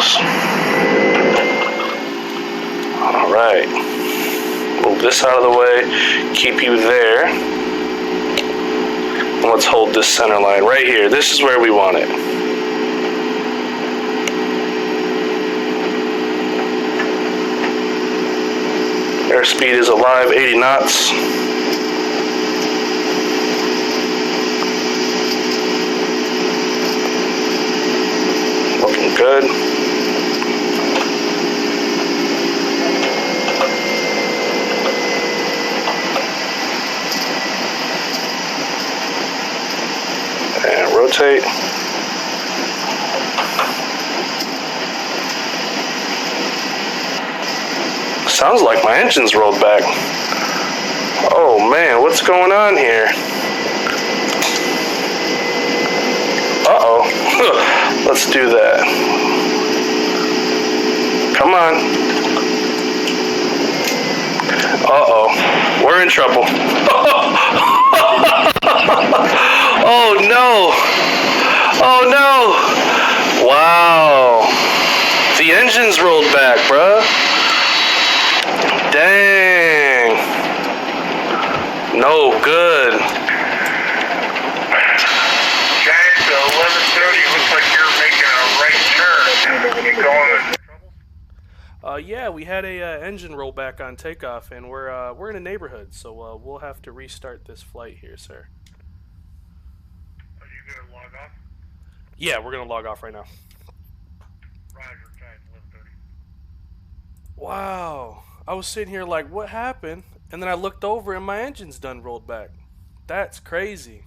goes. Alright. Move this out of the way. Keep you there. And let's hold this center line right here. This is where we want it. Airspeed is alive, 80 knots. Looking good. And rotate. Sounds like my engine's rolled back. Oh man, what's going on here? Uh-oh. Let's do that. Come on. Uh-oh. We're in trouble. Oh no. Oh no. Wow. The engine's rolled back, bruh. Dang. No good. Giant 1130, looks like you're making a right turn. You going in trouble? Yeah, we had a engine rollback on takeoff, and we're in a neighborhood, so we'll have to restart this flight here, sir. Are you going to log off? Yeah, we're gonna log off right now. Roger, Giant 1130. Wow. I was sitting here like, what happened? And then I looked over and my engine's done rolled back. That's crazy.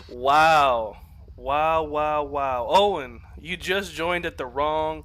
Wow. Wow, wow, wow. Owen, you just joined at the wrong